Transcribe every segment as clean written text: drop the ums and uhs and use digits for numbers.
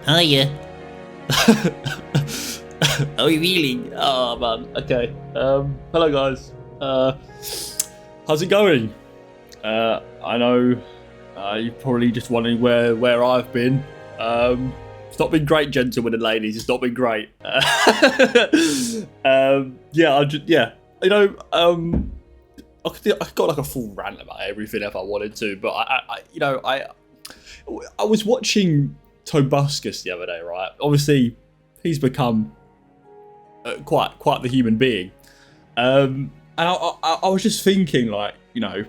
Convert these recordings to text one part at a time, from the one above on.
Hiya. How are you feeling? Oh man. Okay. Hello guys. How's it going? I know you're probably just wondering where I've been. It's not been great, gentlemen and ladies. It's not been great. Yeah. You know, I got like a full rant about everything if I wanted to, but I was watching Tobuscus the other day, right? Obviously, he's become quite the human being, and I was just thinking, like, you know,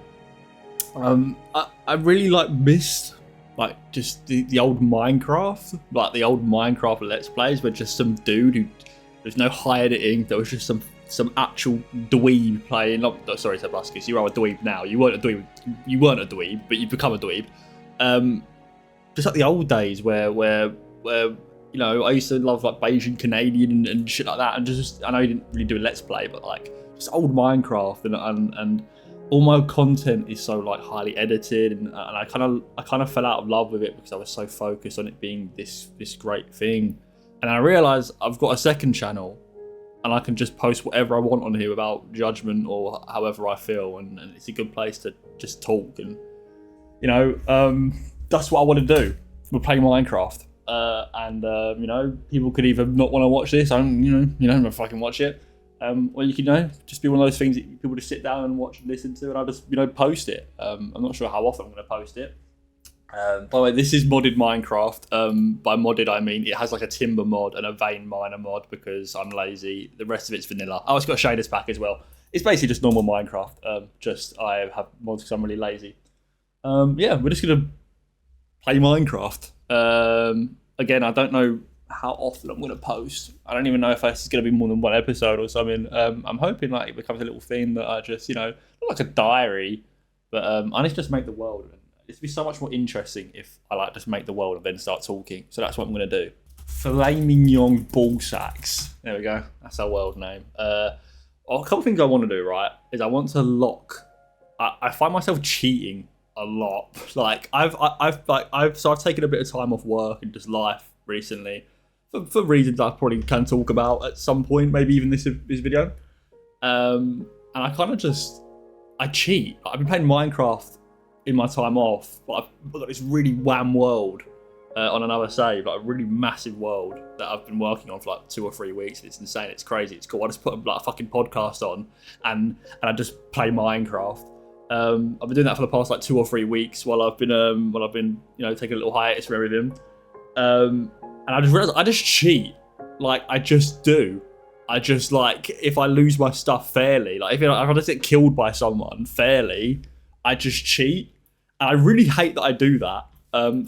I really like missed like just the old Minecraft, like the old Minecraft Let's Plays, where just some dude who there's no high editing, there was just some actual dweeb playing. Sorry, Tobuscus, you are a dweeb now. You weren't a dweeb, but you've become a dweeb. Just like the old days where you know, I used to love like Beijing Canadian and shit like that, and just I know you didn't really do a Let's Play, but like just old Minecraft and all my content is so like highly edited, and I kind of fell out of love with it because I was so focused on it being this great thing, and I realised I've got a second channel, and I can just post whatever I want on here without judgment or however I feel, and it's a good place to just talk, and you know, that's what I want to do. We're playing Minecraft, and you know, people could either not want to watch this, you don't fucking watch it, or you can, you know, just be one of those things that people just sit down and watch and listen to, and I'll just, you know, post it. I'm not sure how often I'm going to post it. By the way, this is modded Minecraft. By modded, I mean it has like a timber mod and a vein miner mod because I'm lazy. The rest of it's vanilla. Oh, it's got a shaders pack as well. It's basically just normal Minecraft. Just I have mods because I'm really lazy. Yeah, we're just gonna play Minecraft. Again, I don't know how often I'm gonna post. I don't even know if this is gonna be more than one episode or something. I'm hoping like it becomes a little thing that I just, you know, not like a diary, but I need to just make the world. It'd be so much more interesting if I like just make the world and then start talking. So that's what I'm gonna do. Filet mignon ball sacks. There we go. That's our world name. A couple things I want to do, right, is I want to lock. I find myself cheating a lot. Like I've taken a bit of time off work and just life recently for reasons I probably can talk about at some point, maybe even this video. And I kind of just I cheat. I've been playing Minecraft in my time off, but I've got this really wham world on another save, like a really massive world that I've been working on for like 2 or 3 weeks. It's insane. It's crazy. It's cool. I just put like a fucking podcast on and I just play Minecraft. I've been doing that for the past like 2 or 3 weeks while I've been you know, taking a little hiatus from everything. And I just realized I just cheat. Like I just do. I just, like, if I lose my stuff fairly, like if I just get killed by someone fairly, I just cheat. And I really hate that I do that.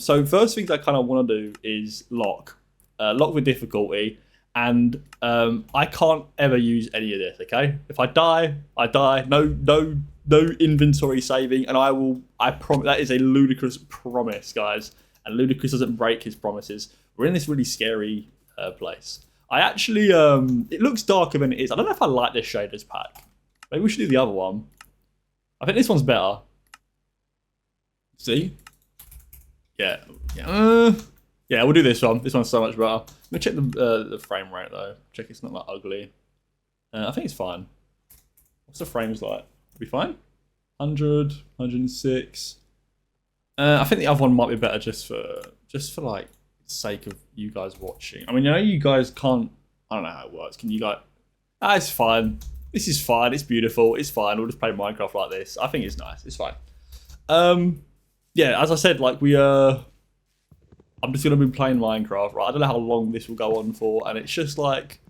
So first things I kind of want to do is lock with difficulty, and I can't ever use any of this. Okay, if I die, I die. No inventory saving, and I promise that is a ludicrous promise, guys. And Ludicrous doesn't break his promises. We're in this really scary place. I actually it looks darker than it is. I don't know if I like this shaders pack. Maybe we should do the other one. I think this one's better. See? Yeah. Yeah, we'll do this one. This one's so much better. Let me check the frame rate though. Check it's not that ugly. I think it's fine. What's the frames like? Be fine? 100, 106. I think the other one might be better just for like sake of you guys watching. I mean, I know you guys can't. I don't know how it works. Can you guys? It's fine. This is fine. It's beautiful. It's fine. We'll just play Minecraft like this. I think it's nice. It's fine. Yeah, as I said, like I'm just gonna be playing Minecraft, right? I don't know how long this will go on for, and it's just like,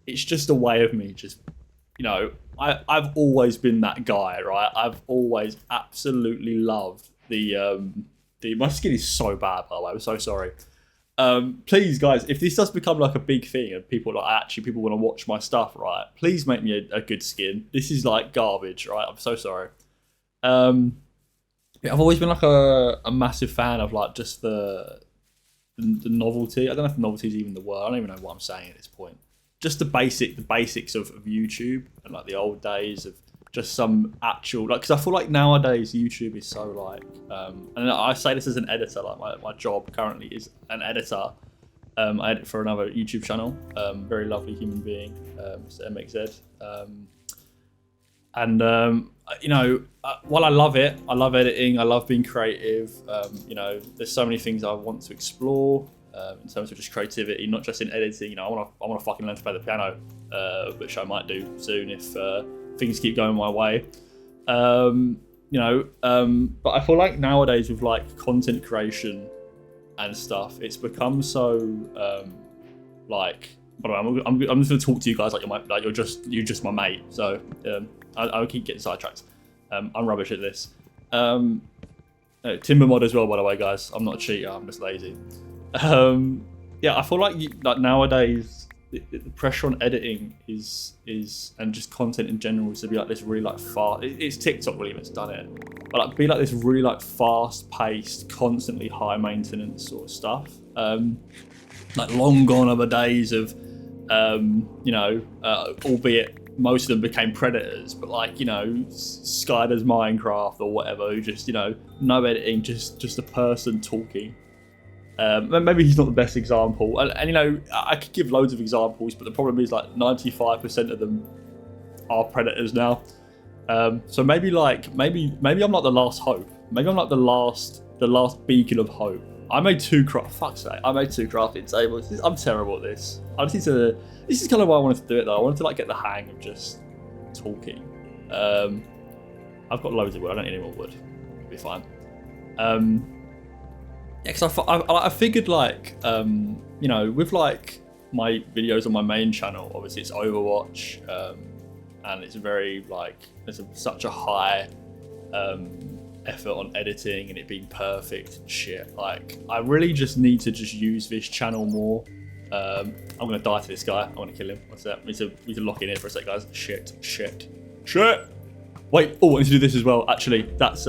it's just a way of me just, you know, I've always been that guy, right? I've always absolutely loved my skin is so bad, by the way. I'm so sorry. Please, guys, if this does become like a big thing and people want to watch my stuff, right? Please make me a good skin. This is like garbage, right? I'm so sorry. Yeah, I've always been like a massive fan of like just the novelty. I don't know if novelty is even the word. I don't even know what I'm saying at this point. Just the basics of YouTube and like the old days of just some actual, like, because I feel like nowadays YouTube is so like, and I say this as an editor, like my job currently is an editor. I edit for another YouTube channel. Very lovely human being, Mr. MXZ. You know, while I love it, I love editing, I love being creative. You know, there's so many things I want to explore in terms of just creativity, not just in editing. You know, I want to fucking learn to play the piano, which I might do soon if things keep going my way. You know, but I feel like nowadays with like content creation and stuff, it's become so like. By the way, I'm just gonna talk to you guys like you're just my mate. So I'll keep getting sidetracked. I'm rubbish at this. Timber mod as well, by the way, guys. I'm not a cheater. I'm just lazy. Yeah, I feel like nowadays the pressure on editing is and just content in general is to be like this really like fast. It's TikTok really that's done it, but like be like this really like fast-paced, constantly high maintenance sort of stuff. Like long gone are the days of, you know, albeit most of them became predators, but like, you know, Skyder's Minecraft or whatever, who just, you know, no editing, just a person talking. Maybe he's not the best example, and you know, I could give loads of examples, but the problem is like 95% of them are predators now. So maybe I'm like the last hope. Maybe I'm like the last beacon of hope. I made two crafting tables. I'm terrible at this. This is kind of why I wanted to do it though. I wanted to like get the hang of just talking. I've got loads of wood. I don't need any more wood. It'll be fine. Yeah, because I figured like, you know, with like my videos on my main channel, obviously it's Overwatch, and it's very like, there's such a high effort on editing and it being perfect and shit. Like, I really just need to just use this channel more. I'm gonna die to this guy. I want to kill him. What's that? We need to lock in here for a sec, guys. Shit. Wait. Oh, I need to do this as well. Actually, that's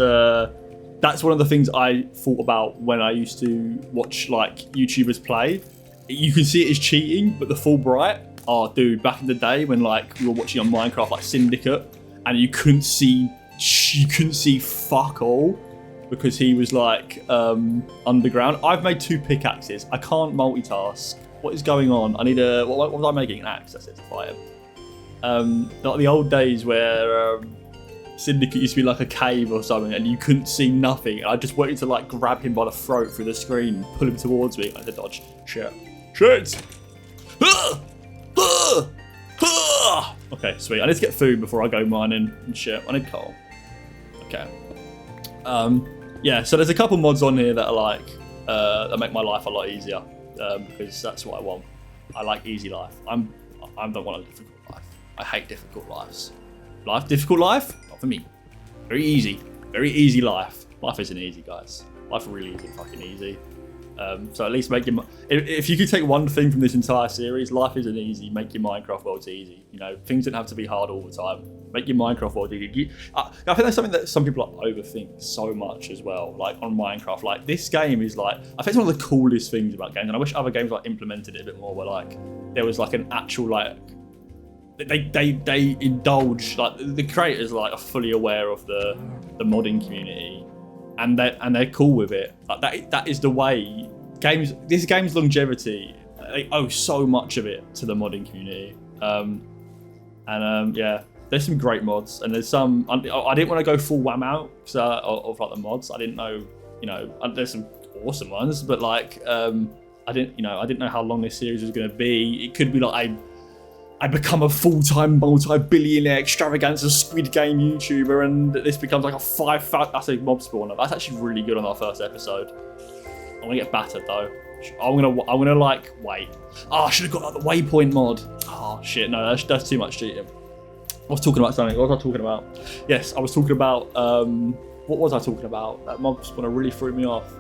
one of the things I thought about when I used to watch like YouTubers play. You can see it as cheating, but the full bright. Oh, dude, back in the day when like we were watching on Minecraft, like Syndicate, and you couldn't see fuck all because he was like underground. I've made 2 pickaxes. I can't multitask. What is going on? I need a what was I making? An axe. That's it, to fight him. Like the old days where Syndicate used to be like a cave or something and you couldn't see nothing, and I just wanted to like grab him by the throat through the screen and pull him towards me. I had to dodge. Shit. Okay, sweet. I need to get food before I go mining and shit. I need coal. Okay. Yeah, so there's a couple mods on here that are like that make my life a lot easier, because that's what I want. I like easy life. I don't want a difficult life. I hate difficult lives. Difficult life? Not for me. Very easy life. Life isn't easy, guys. Life really isn't fucking easy. So at least make your, if you could take one thing from this entire series, life isn't easy. Make your Minecraft worlds easy. You know, things don't have to be hard all the time. Make your Minecraft world easy. I think that's something that some people like overthink so much as well. Like on Minecraft, like this game is like, I think it's one of the coolest things about games, and I wish other games like implemented it a bit more. Where like there was like an actual like, they indulge, like the creators like are fully aware of the modding community. And they're cool with it. Like that is the way games. This game's longevity. They owe so much of it to the modding community. Yeah, there's some great mods, and there's some. I didn't want to go full wham out of like the mods. I didn't know, you know. There's some awesome ones, but like I didn't know how long this series was going to be. It could be like I become a full-time multi-billionaire extravaganza Squid Game YouTuber, and this becomes like a 5,000. That's a mob spawner. That's actually really good on our first episode. I'm gonna get battered though. I'm gonna like wait. Oh, I should have got like the waypoint mod. Oh shit, no, that's too much cheating. I was talking about something. What was I talking about? Yes, I was talking about what was I talking about? That mob spawner really threw me off.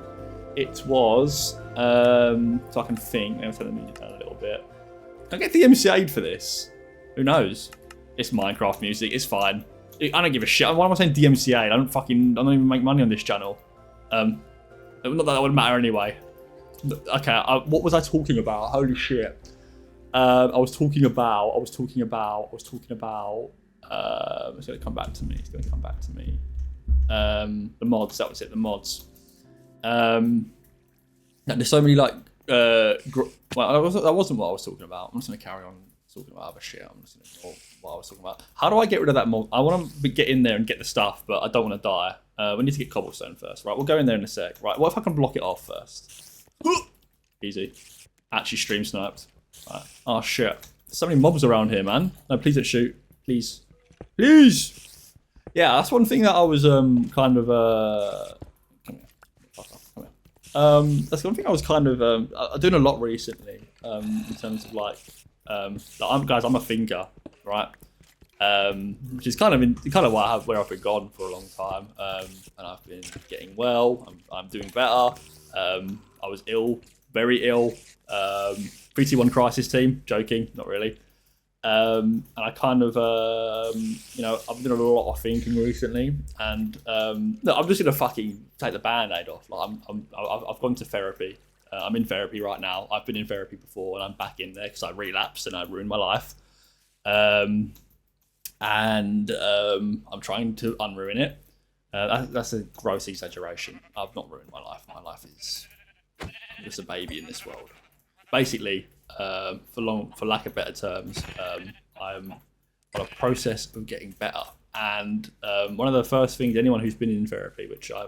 It was so I can think. Let me turn the music down a little bit. Can I get DMCA'd for this? Who knows? It's Minecraft music. It's fine. I don't give a shit. Why am I saying DMCA'd? I don't even make money on this channel. Not that would matter anyway. Okay. What was I talking about? Holy shit. I was talking about. It's gonna come back to me. The mods. That was it. The mods. There's so many like Well, that wasn't what I was talking about. I'm just gonna carry on talking about other shit. I'm just gonna ignore what I was talking about. How do I get rid of that mold? I want to get in there and get the stuff, but I don't want to die. We need to get cobblestone first, right? We'll go in there in a sec. Right, what if I can block it off first? Easy. Actually stream sniped. Right. Oh shit. There's so many mobs around here, man. No, please don't shoot. Please. Please! Yeah, that's one thing that I was kind of come here. Come here. That's one thing I was kind of doing a lot recently, in terms of like I'm a thinker, right? Which is kind of where I've been gone for a long time, and I've been getting well. I'm doing better. I was ill, very ill. 3-2-1 crisis team, joking, not really. And I kind of, I've done a lot of thinking recently, and look, I'm just gonna fucking take the band-aid off. Like I've gone to therapy. I'm in therapy right now. I've been in therapy before, and I'm back in there because I relapsed and I ruined my life. And I'm trying to unruin it. That's a gross exaggeration. I've not ruined my life. My life is just a baby in this world. Basically, for lack of better terms, I'm on a process of getting better. And one of the first things anyone who's been in therapy, which I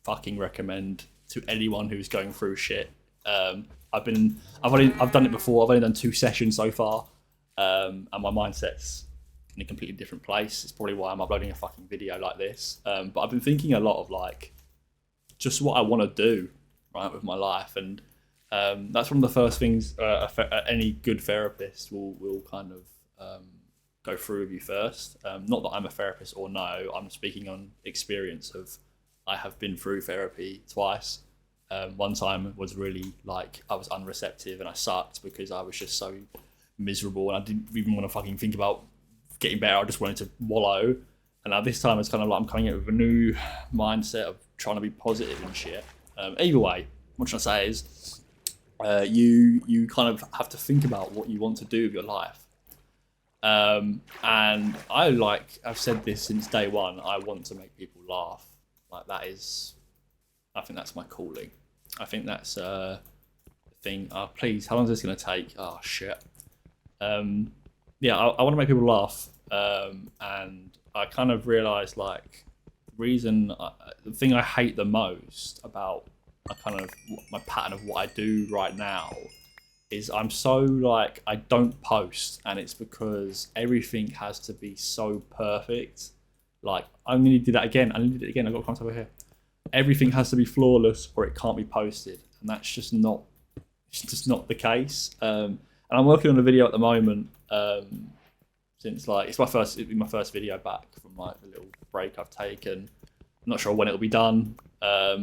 fucking recommend to anyone who's going through shit. I've done it before. I've only done 2 sessions so far, and my mindset's in a completely different place. It's probably why I'm uploading a fucking video like this. But I've been thinking a lot of like just what I want to do, right, with my life, and that's one of the first things any good therapist will kind of go through with you first. Not that I'm a therapist or no, I'm speaking on experience of I have been through therapy twice. One time was really like I was unreceptive and I sucked because I was just so miserable and I didn't even want to fucking think about getting better. I just wanted to wallow. And now this time it's kind of like I'm coming in with a new mindset of trying to be positive and shit. Either way, what I'm trying to say is you kind of have to think about what you want to do with your life. And I've said this since day one, I want to make people laugh. Like I think that's my calling. I think that's the thing. Oh, please, how long is this going to take? Oh, shit. Yeah, I want to make people laugh. And I kind of realised, like, the thing I hate the most about my pattern of what I do right now is I'm so, like, I don't post. And it's because everything has to be so perfect. Like, I'm going to do that again. I need to do it again. I've got content over here. Everything has to be flawless or it can't be posted. And that's just not the case. And I'm working on a video at the moment since, like, it'll be my first video back from, like, the little break I've taken. I'm not sure when it'll be done. I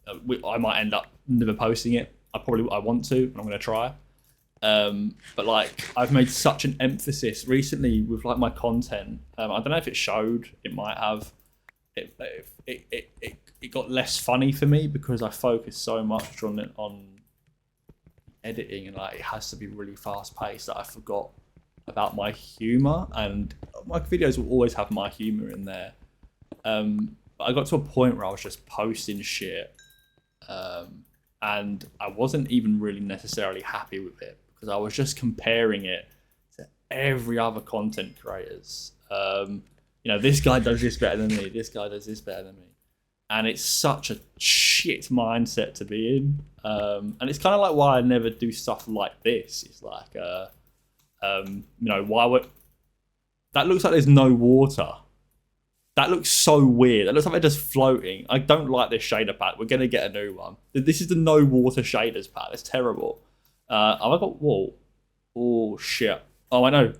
might end up never posting it. I want to, and I'm going to try. But like I've made such an emphasis recently with like my content. I don't know if it showed. It might have. It got less funny for me because I focused so much on editing and like it has to be really fast paced that I forgot about my humor. And my videos will always have my humor in there. But I got to a point where I was just posting shit, and I wasn't even really necessarily happy with it. Because I was just comparing it to every other content creators. This guy does this better than me. This guy does this better than me. And it's such a shit mindset to be in. And it's kind of like why I never do stuff like this. It's like, that looks like there's no water. That looks so weird. That looks like they're just floating. I don't like this shader pack. We're going to get a new one. This is the no water shaders pack. It's terrible. Have I got wall? Oh shit! Oh, I know.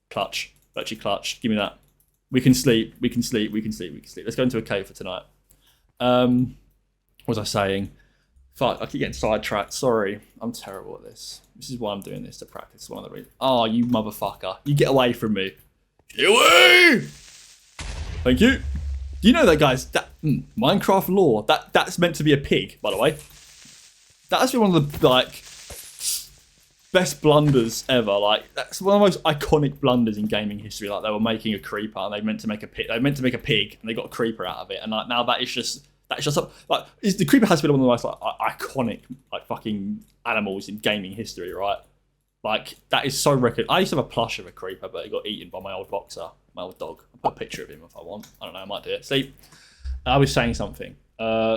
Clutch. Actually, clutch. Give me that. We can sleep. We can sleep. We can sleep. We can sleep. Let's go into a cave for tonight. What was I saying? Fuck! I keep getting sidetracked. Sorry. I'm terrible at this. This is why I'm doing this to practice. One of the reasons. Oh, you motherfucker! You get away from me. Get away! Thank you. Do you know that, guys? That Minecraft lore. That's meant to be a pig, by the way. That's been one of the best blunders ever. Like that's one of the most iconic blunders in gaming history. Like they were making a creeper and they meant to make a pig. They meant to make a pig and they got a creeper out of it. And like now that is just That's just like the creeper has been one of the most like iconic like fucking animals in gaming history, right? Like that is so record. I used to have a plush of a creeper, but it got eaten by my old boxer, my old dog. I'll put a picture of him if I want. I don't know. I might do it. See, I was saying something.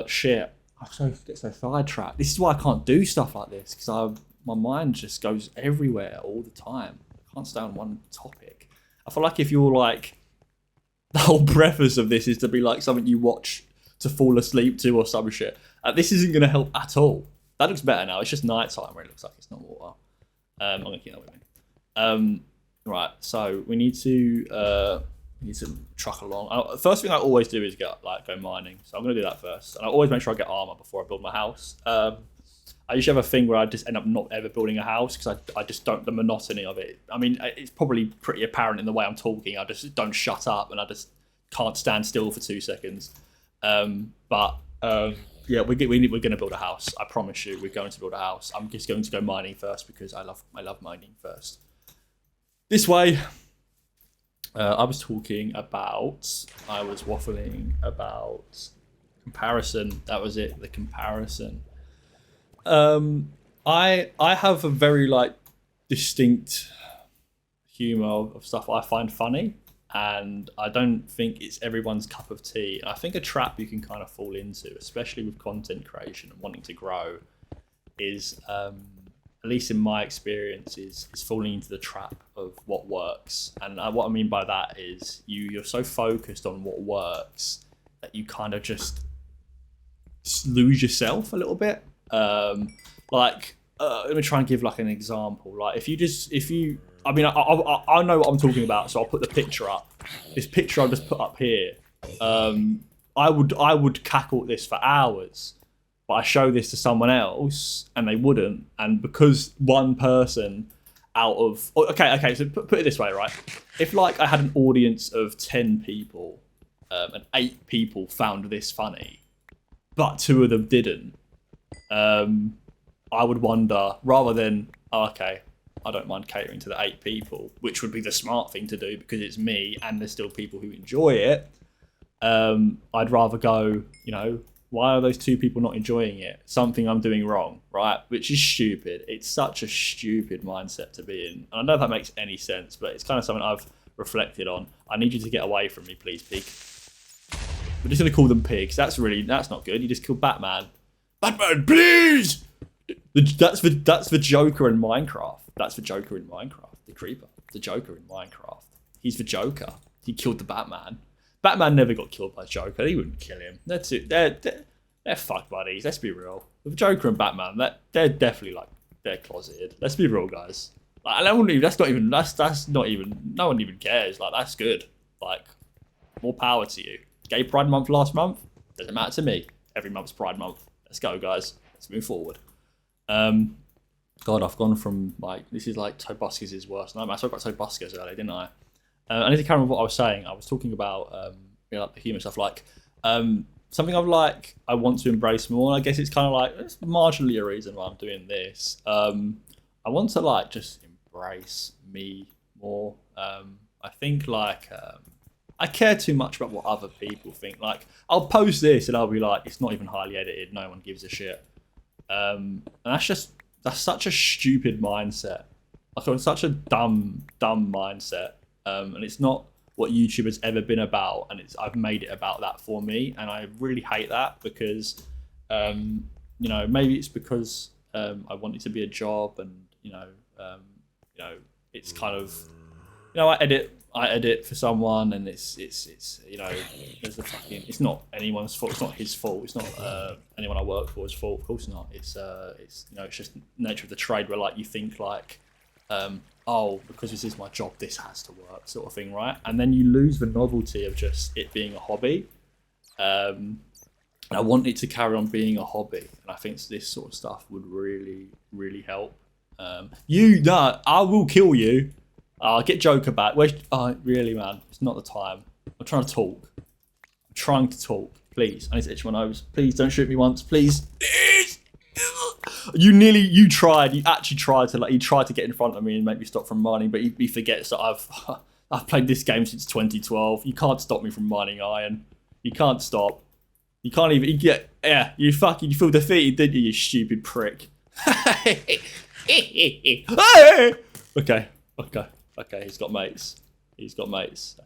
Shit. I get so sidetracked. This is why I can't do stuff like this because my mind just goes everywhere all the time. I can't stay on one topic. I feel like if you're like the whole preface of this is to be like something you watch to fall asleep to or some shit. This isn't going to help at all. That looks better now. It's just night time where it looks like it's not water. I'm going to keep that with me. Right, so we need to truck along. First thing I always do is go mining. So I'm going to do that first. And I always make sure I get armor before I build my house. I usually have a thing where I just end up not ever building a house because I just don't, the monotony of it. I mean, it's probably pretty apparent in the way I'm talking. I just don't shut up and I just can't stand still for 2 seconds. Yeah, we're going to build a house. I promise you, we're going to build a house. I'm just going to go mining first because I love mining first. This way, I was waffling about comparison. That was it, the comparison. I have a very like distinct humor of stuff I find funny, and I don't think it's everyone's cup of tea. And I think a trap you can kind of fall into, especially with content creation and wanting to grow, is at least in my experience, is falling into the trap of what works. And what I mean by that is you're so focused on what works that you kind of just lose yourself a little bit. Let me try and give like an example. Like I know what I'm talking about, so I'll put the picture up. This picture I'll just put up here. I would cackle at this for hours, but I show this to someone else and they wouldn't. And because one person so put it this way, right? If like I had an audience of 10 people, and 8 people found this funny, but 2 of them didn't, I would wonder, rather than, I don't mind catering to the 8 people, which would be the smart thing to do because it's me and there's still people who enjoy it. I'd rather go, why are those 2 people not enjoying it? Something I'm doing wrong, right? Which is stupid. It's such a stupid mindset to be in. And I don't know if that makes any sense, but it's kind of something I've reflected on. I need you to get away from me, please, pig. We're just going to call them pigs. That's not good. You just killed Batman. Batman, please! That's for Joker in Minecraft. That's for Joker in Minecraft. The creeper. The Joker in Minecraft. He's the Joker. He killed the Batman. Batman never got killed by Joker. He wouldn't kill him. They're fuck buddies. Let's be real. With Joker and Batman, they're definitely they're closeted. Let's be real, guys. No one even cares. That's good. More power to you. Gay Pride Month last month. Doesn't matter to me. Every month's Pride Month. Let's go, guys. Let's move forward. God, I've gone from this is like Tobuscus' worst nightmare. I spoke about Tobuscus earlier, didn't I? I need to carry on what I was saying. I was talking about the human stuff, something I want to embrace more. And I guess it's kind of it's marginally a reason why I'm doing this. I want to just embrace me more. I think I care too much about what other people think. I'll post this and I'll be it's not even highly edited. No one gives a shit. And that's such a stupid mindset. It's such a dumb mindset. And it's not what YouTube has ever been about. And I've made it about that for me. And I really hate that because, maybe it's because I want it to be a job and, it's kind of, I edit for someone and it's there's the fucking, it's not anyone's fault. It's not his fault. It's not anyone I work for's fault. Of course not. It's it's just nature of the trade where you think because this is my job, this has to work, sort of thing, right? And then you lose the novelty of just it being a hobby. And I want it to carry on being a hobby, and I think this sort of stuff would really, really help. I will kill you. I'll get Joker back. Really, man? It's not the time. I'm trying to talk. Please, I need to itch my nose. Please don't shoot me once. Please. You actually tried to get in front of me and make me stop from mining, but he forgets that I've played this game since 2012. You can't stop me from mining iron. You can't stop. You can't even get. Yeah, you feel defeated, didn't you? You stupid prick. Okay. He's got mates. Okay,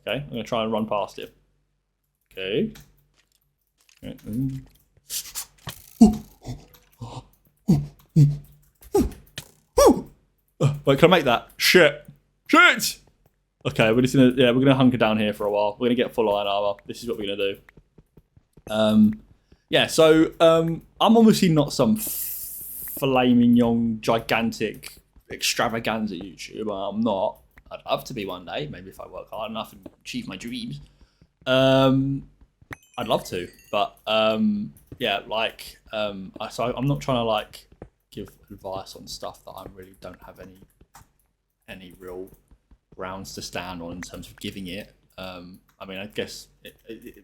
I'm gonna try and run past him. Okay. Wait, can I make that? Shit. Okay, we're gonna hunker down here for a while. We're gonna get full iron armor. This is what we're gonna do. So I'm obviously not some flaming young gigantic extravaganza YouTuber. I'm not. I'd love to be one day, maybe if I work hard enough and achieve my dreams. I'd love to, but so I'm not trying to like give advice on stuff that I really don't have any real grounds to stand on in terms of giving it. I mean, I guess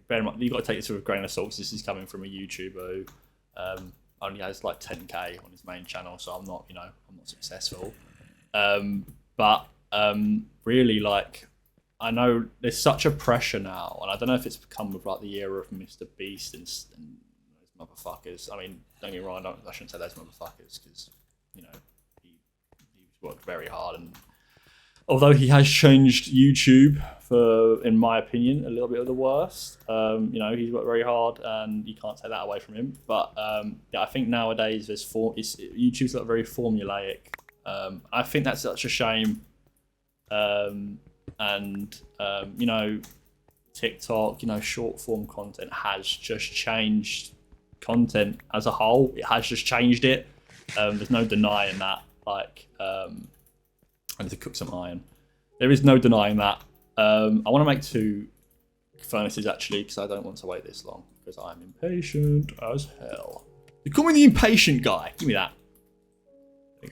bear in mind, you've got to take this with a grain of salt. This is coming from a YouTuber who only has like 10k on his main channel, so I'm not successful. Really, like, I know there's such a pressure now, and I don't know if it's become with like the era of Mr. Beast and those motherfuckers. I mean, don't get me wrong, I shouldn't say those motherfuckers because he's worked very hard, and although he has changed YouTube for, in my opinion, a little bit of the worst, he's worked very hard, and you can't take that away from him. But I think nowadays YouTube's like very formulaic. I think that's such a shame. TikTok, short form content has just changed content as a whole. It has just changed it. There's no denying that. Like, I need to cook some iron. There is no denying that. I want to make 2 furnaces actually, because I don't want to wait this long, because I'm impatient as hell. You call me the impatient guy. Give me that. There you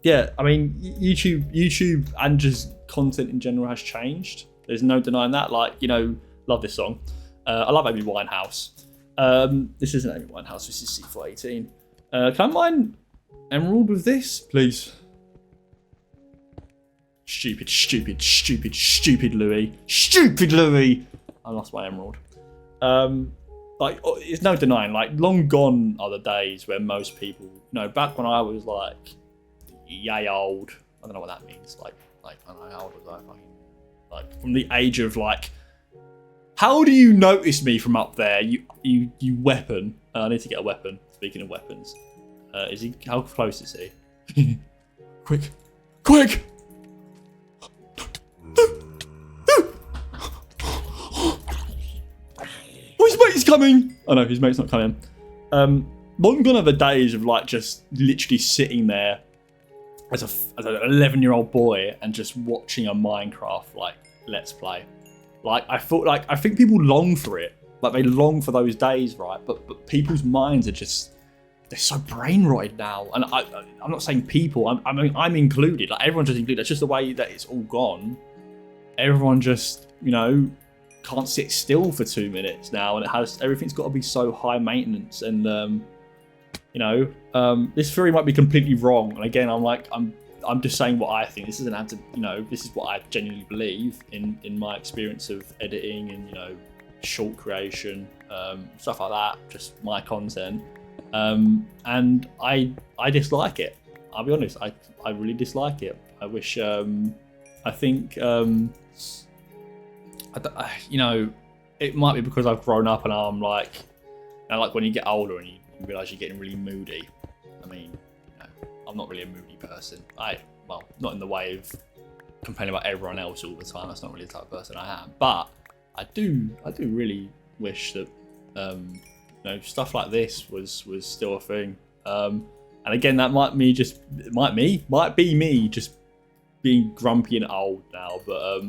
go. I mean, YouTube and just content in general has changed. There's no denying that. Like, love this song. I love Amy Winehouse. This isn't Amy Winehouse. This is C418. Can I mine emerald with this, please? Stupid Louis. Stupid Louis. I lost my emerald. It's no denying. Like, long gone are the days where most people, back when I was like yay old. I don't know what that means. Like I don't know, how old was I? Like from the age of like, how do you notice me from up there? You weapon. I need to get a weapon. Speaking of weapons, is he? How close is he? Quick! Oh, his mate's coming! Oh no, his mate's not coming. Long gone are the days of like just literally sitting there as an 11-year-old boy and just watching a Minecraft like let's play. Like I think people long for it. Like they long for those days, right? But people's minds are just, they're so brain rotted now. And I'm not saying people. I'm included. Like everyone's just included. It's just the way that it's all gone. Everyone just can't sit still for 2 minutes now, and everything's got to be so high maintenance. And this theory might be completely wrong. And again, I'm just saying what I think. This doesn't have to, this is what I genuinely believe in my experience of editing and, short creation, stuff like that, just my content. And I dislike it. I'll be honest, I really dislike it. I wish, I think, it might be because I've grown up and I'm like, like when you get older and you realise you're getting really moody. I mean, I'm not really a moody person. Not in the way of complaining about everyone else all the time. That's not really the type of person I am. But I do really wish that stuff like this was still a thing. And again, that might be me just being grumpy and old now. But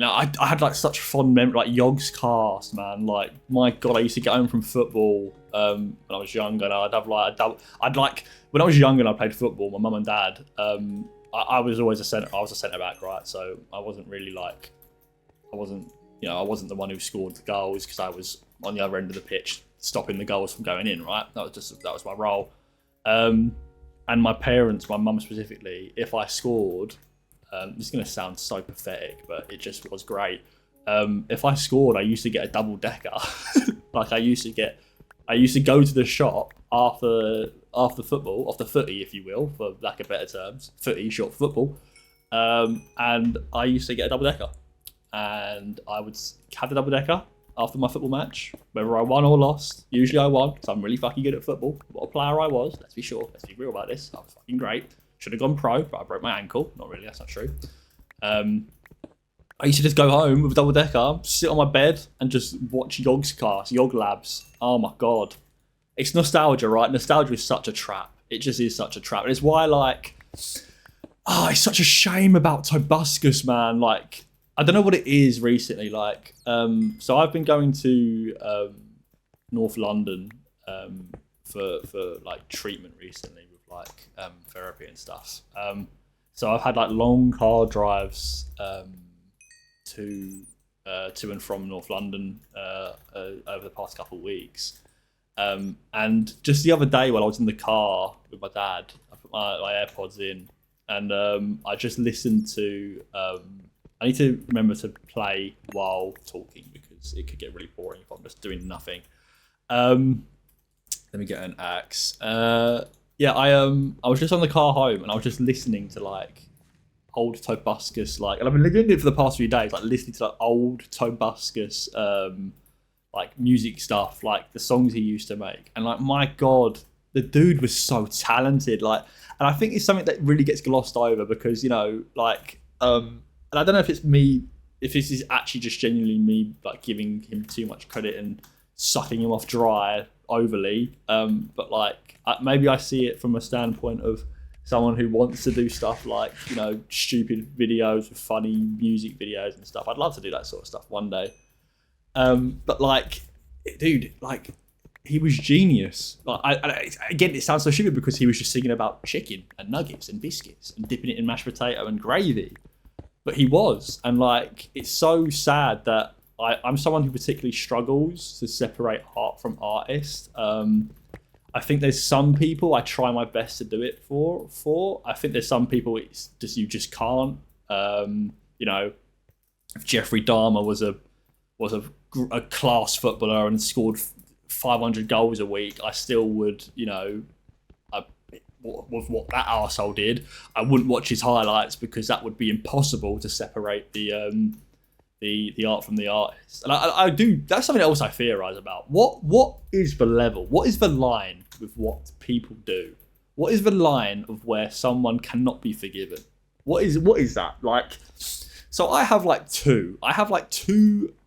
I had like such fond memories, like Yogg's cast, man. Like, my God, I used to get home from football when I was younger, and when I was younger and I played football, my mum and dad, I was always a centre back, right? So I wasn't really like, I wasn't the one who scored the goals because I was on the other end of the pitch stopping the goals from going in, right? That was my role. And my parents, my mum specifically, if I scored, this is going to sound so pathetic, but it just was great. if I scored, I used to get a double decker. Like I used to go to the shop after football, off the footy, if you will, for lack of better terms, footy, short for football. And I used to get a double decker, and I would have the double decker after my football match, whether I won or lost. Usually I won, because I'm really fucking good at football. What a player I was, let's be sure, let's be real about this. I was fucking great. Should have gone pro, but I broke my ankle. Not really, that's not true. I used to just go home with a double decker, sit on my bed, and just watch Yog Labs. Oh my god. It's nostalgia, right? Nostalgia is such a trap. It just is such a trap. And it's why, like, it's such a shame about Tobuscus, man. Like, I don't know what it is recently. Like, so I've been going to North London for like treatment recently with like therapy and stuff. So I've had like long car drives to and from North London over the past couple of weeks. And just the other day while I was in the car with my dad, I put my AirPods in, and I just listened to I need to remember to play while talking because it could get really boring if I'm just doing nothing. Let me get an axe. I was just on the car home and I was just listening to like old Tobuscus, like, and I've been listening to it for the past few days, like listening to like old Tobuscus like music stuff, like the songs he used to make, and like, my god, the dude was so talented. Like, and I think it's something that really gets glossed over because, you know, like and I don't know if it's me, if this is actually just genuinely me like giving him too much credit and sucking him off dry overly, but like maybe I see it from a standpoint of someone who wants to do stuff like, you know, stupid videos with funny music videos and stuff. I'd love to do that sort of stuff one day. But like, dude, like, he was genius. Like, again, it sounds so stupid because he was just singing about chicken and nuggets and biscuits and dipping it in mashed potato and gravy. But he was, and like, it's so sad that I'm someone who particularly struggles to separate art from artist. I think there's some people I try my best to do it for. I think there's some people it's just you just can't. You know, if Jeffrey Dahmer was a class footballer and scored 500 goals a week, I still would, you know, with what that arsehole did, I wouldn't watch his highlights because that would be impossible to separate the art from the artist. And I do, that's something else I theorize about. What is the level? What is the line with what people do? What is the line of where someone cannot be forgiven? What is that? Like, so I have like two.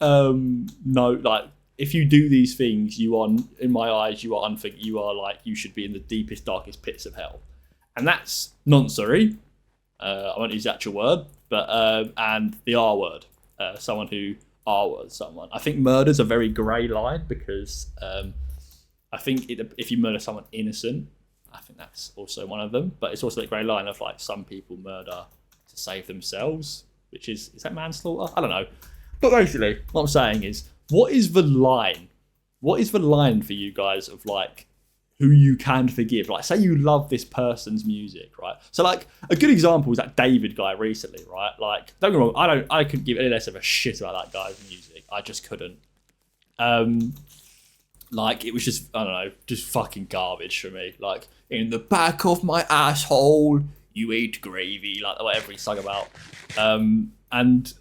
No, like, if you do these things, you are, in my eyes, you are like, you should be in the deepest, darkest pits of hell. And that's nonsense. I won't use the actual word, but and the R word. Someone who R-words someone. I think murder's a very grey line because I think if you murder someone innocent, I think that's also one of them. But it's also a grey line of like, some people murder to save themselves, which is that manslaughter? I don't know. But basically, what I'm saying is, what is the line? What is the line for you guys of like who you can forgive? Like, say you love this person's music, right? So like, a good example is that David guy recently, right? Like, don't get me wrong, I couldn't give any less of a shit about that guy's music. I just couldn't. Like, it was just, I don't know, just fucking garbage for me. Like, in the back of my asshole, you eat gravy, like whatever he sung about. And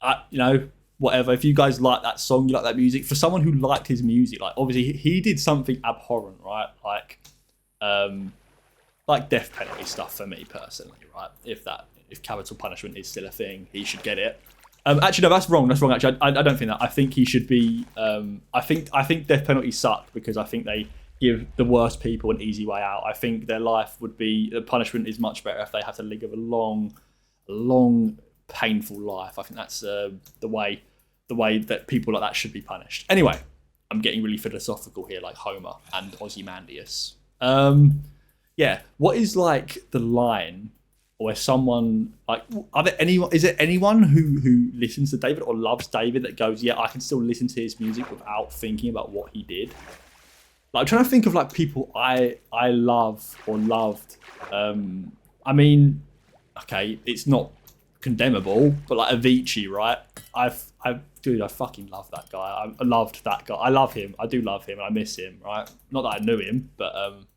I, you know, whatever, if you guys like that song, you like that music, for someone who liked his music, like, obviously he did something abhorrent, right? Like death penalty stuff for me personally, right? If capital punishment is still a thing, he should get it. Actually, no, that's wrong. Actually, I don't think that. I think he should be. I think death penalties suck because I think they give the worst people an easy way out. I think their life would be, the punishment is much better if they have to live a long, painful life. I think that's the way that people like that should be punished. Anyway, I'm getting really philosophical here, like Homer and Ozymandias. Yeah, what is like the line where someone like, is there anyone who listens to David or loves David that goes, yeah, I can still listen to his music without thinking about what he did? Like, I'm trying to think of like people I love or loved. I mean, okay, it's not condemnable, but like Avicii, right? Dude, I fucking love that guy. I loved that guy. I love him. I do love him, and I miss him, right? Not that I knew him, but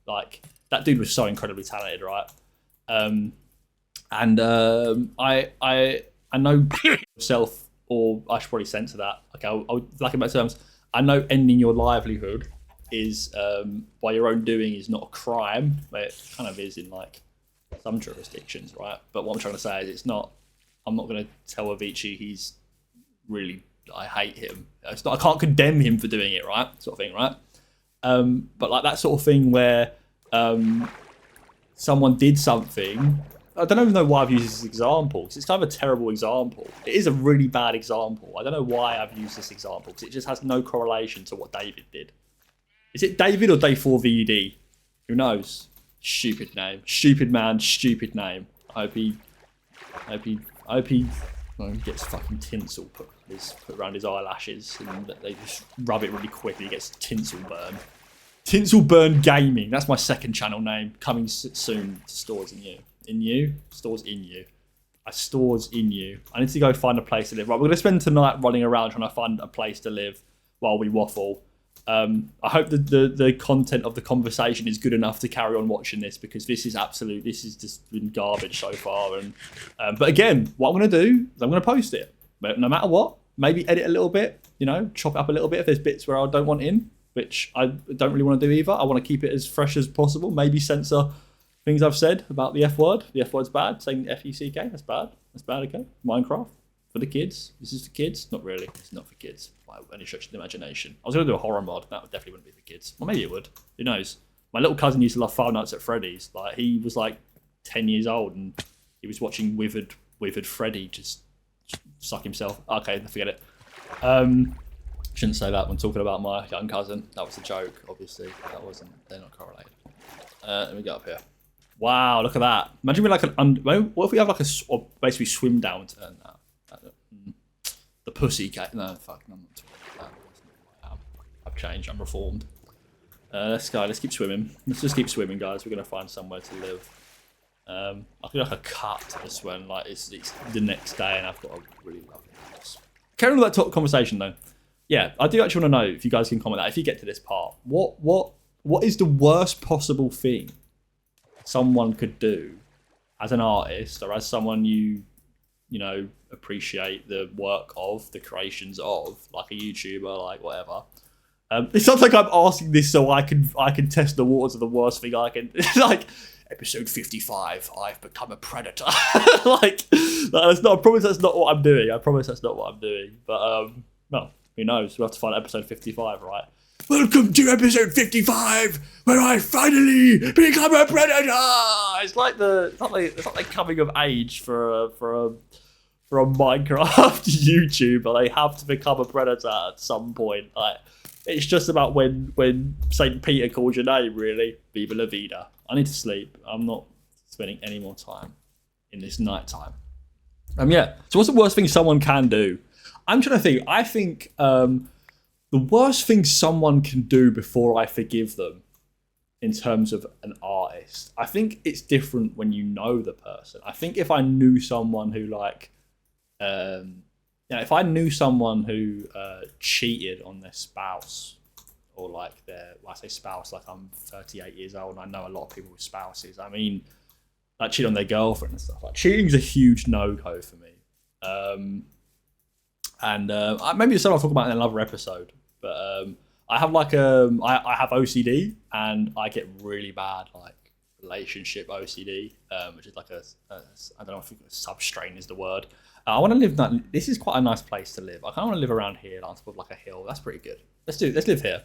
like that dude was so incredibly talented, right? I know myself, or I should probably censor that. Okay, I'll like in my terms. I know ending your livelihood is by your own doing is not a crime, but it kind of is in like some jurisdictions, right? But what I'm trying to say is it's not. I'm not going to tell Avicii he's really. I hate him. It's not. I can't condemn him for doing it, right? Sort of thing, right? But like that sort of thing where someone did something. I don't even know why I've used this example because it's kind of a terrible example. It is a really bad example. I don't know why I've used this example because it just has no correlation to what David did. Is it David or Day 4 VUD? Who knows? Stupid name. Stupid man, stupid name. I hope he gets fucking tinsel put around his eyelashes and they just rub it really quick and he gets tinsel burn. Tinsel Burn Gaming. That's my second channel name. Coming soon to stores in you. In you? Stores in you. Stores in you. I need to go find a place to live. Right, we're going to spend tonight running around trying to find a place to live while we waffle. I hope that the content of the conversation is good enough to carry on watching this because this has just been garbage so far. And but again, what I'm going to do is I'm going to post it. But no matter what, maybe edit a little bit, chop it up a little bit if there's bits where I don't want in, which I don't really want to do either. I want to keep it as fresh as possible. Maybe censor things I've said about the F word. The F word's bad. Saying F-U-C-K, that's bad. That's bad, okay? Minecraft, for the kids. This is for kids? Not really. It's not for kids. By any stretch of the imagination. I was going to do a horror mod. That definitely wouldn't be for kids. Well, maybe it would. Who knows? My little cousin used to love Five Nights at Freddy's. Like, he was like 10 years old and he was watching Withered Freddy just suck himself. Okay, forget it. Shouldn't say that when talking about my young cousin. That was a joke, obviously. They're not correlated. Let me get up here. Wow, look at that. Imagine we're like what if we have like or basically swim down turn now? The pussy cat. No, fuck, I'm not talking about that. I've changed, I'm reformed. Let's keep swimming. Let's just keep swimming, guys. We're going to find somewhere to live. I feel like a cut just when like it's the next day and I've got a really lovely house. Carrying on with that top conversation though. Yeah, I do actually want to know if you guys can comment that if you get to this part. What is the worst possible thing someone could do as an artist or as someone you appreciate the work of, the creations of, like a YouTuber, like whatever. It sounds like I'm asking this so I can test the waters of the worst thing I can. Like episode 55, I've become a predator. That's not. I promise that's not what I'm doing. But well, who knows? We'll have to find episode 55, right? Welcome to episode 55, where I finally become a predator. It's not like coming of age for a Minecraft YouTuber. They have to become a predator at some point. Like it's just about when Saint Peter calls your name. Really, Viva la vida. I need to sleep. I'm not spending any more time in this night time. Yeah. So what's the worst thing someone can do? I'm trying to think. I think the worst thing someone can do before I forgive them in terms of an artist, I think it's different when you know the person. I think if I knew someone who if I knew someone who cheated on their spouse or like I say spouse, like I'm 38 years old and I know a lot of people with spouses. I mean, like cheat on their girlfriend and stuff. Like cheating's a huge no-go for me. Maybe it's something I'll talk about in another episode. But I have I have OCD and I get really bad like relationship OCD, which is like I don't know if a substrain is the word. I want to live. This is quite a nice place to live. I kind of want to live around here, on top of like a hill. That's pretty good. Let's live here.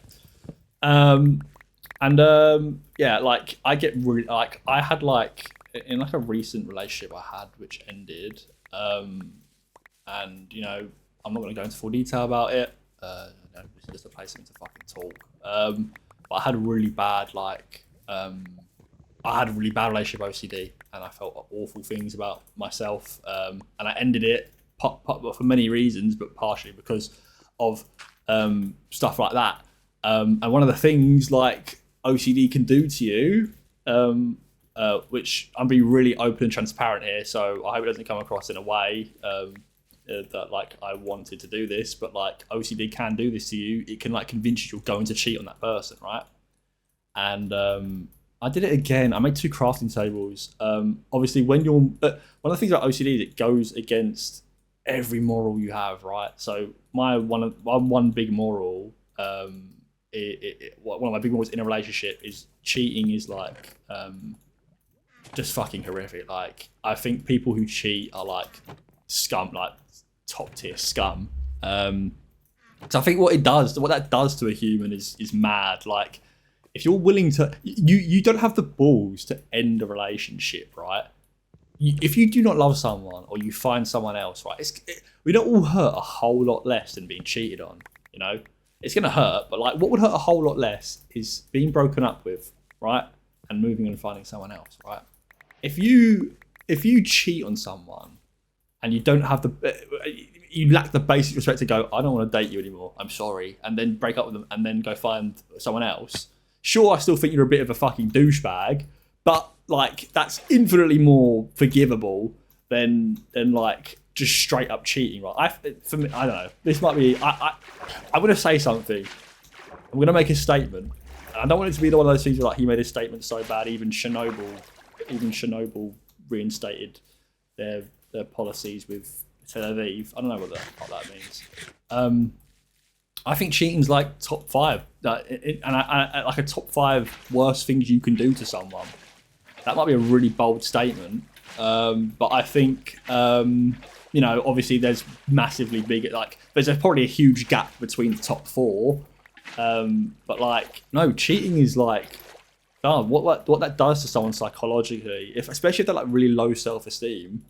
Yeah, like I get really like I had like in like a recent relationship I had which ended, and I'm not going to go into full detail about it. It's just a place for me to fucking talk. But I had a really bad relationship OCD, and I felt awful things about myself. And I ended it for many reasons, but partially because of stuff like that. And one of the things like OCD can do to you which I'm being really open and transparent here, so I hope it doesn't come across in a way that like I wanted to do this, but like OCD can do this to you. It can like convince you you're going to cheat on that person, right? And I did it again. I made 2 crafting tables. Obviously, when you're one of the things about OCD is it goes against every moral you have, right? So my one big moral, one of my big morals in a relationship is cheating is like just fucking horrific. Like I think people who cheat are like scum, like top tier scum. So I think what that does to a human is mad. Like if you're willing to, you don't have the balls to end a relationship, right? If you do not love someone or you find someone else, right? We don't all hurt a whole lot less than being cheated on. You know, it's gonna hurt, but like, what would hurt a whole lot less is being broken up with, right, and moving and finding someone else, right? If you cheat on someone and you don't have you lack the basic respect to go, I don't want to date you anymore, I'm sorry, and then break up with them and then go find someone else. Sure, I still think you're a bit of a fucking douchebag, but like that's infinitely more forgivable than like just straight up cheating, right? For me, I don't know. This might be. I'm gonna say something. I'm gonna make a statement. I don't want it to be one of those things where like he made a statement so bad, even Chernobyl reinstated their policies with Tel Aviv. I don't know what the fuck that means. I think cheating's like top 5, and I like a top 5 worst things you can do to someone. That might be a really bold statement, but I think you know, obviously there's massively big, like there's probably a huge gap between the top 4, but like no, cheating is like, oh, what that does to someone psychologically, especially if they're like really low self-esteem.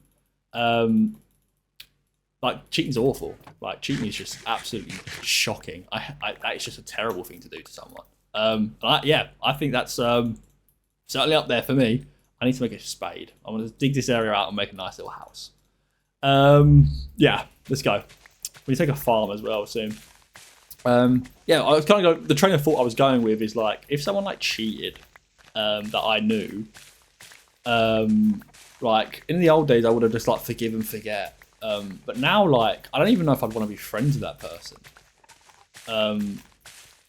Like cheating's awful. Like cheating is just absolutely shocking. That is just a terrible thing to do to someone. I think that's certainly up there for me. I need to make a spade. I'm gonna dig this area out and make a nice little house. Yeah, let's go. We take a farm as well soon. Yeah, I was kind of the train of thought I was going with is like if someone like cheated that I knew, like in the old days I would have just like forgive and forget. But now, like, I don't even know if I'd want to be friends with that person.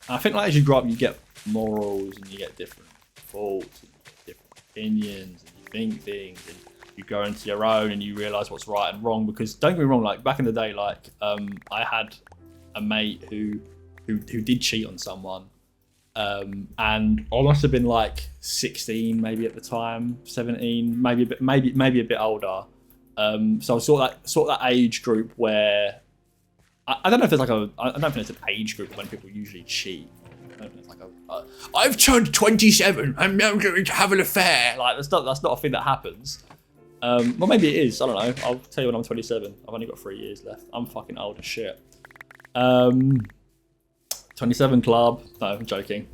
I think, like, as you grow up, you get morals and you get different thoughts, and different opinions, and you think things, and you go into your own and you realise what's right and wrong. Because don't get me wrong, like back in the day, like, I had a mate who did cheat on someone, and I must have been like 16, maybe at the time, 17, maybe a bit older. So I was sort of that age group where I don't know if there's like I don't think there's an age group when people usually cheat. I don't know if it's like I've turned 27. I'm now going to have an affair. Like that's not a thing that happens. Well, maybe it is. I don't know. I'll tell you when I'm 27. I've only got 3 years left. I'm fucking old as shit. 27 club. No, I'm joking.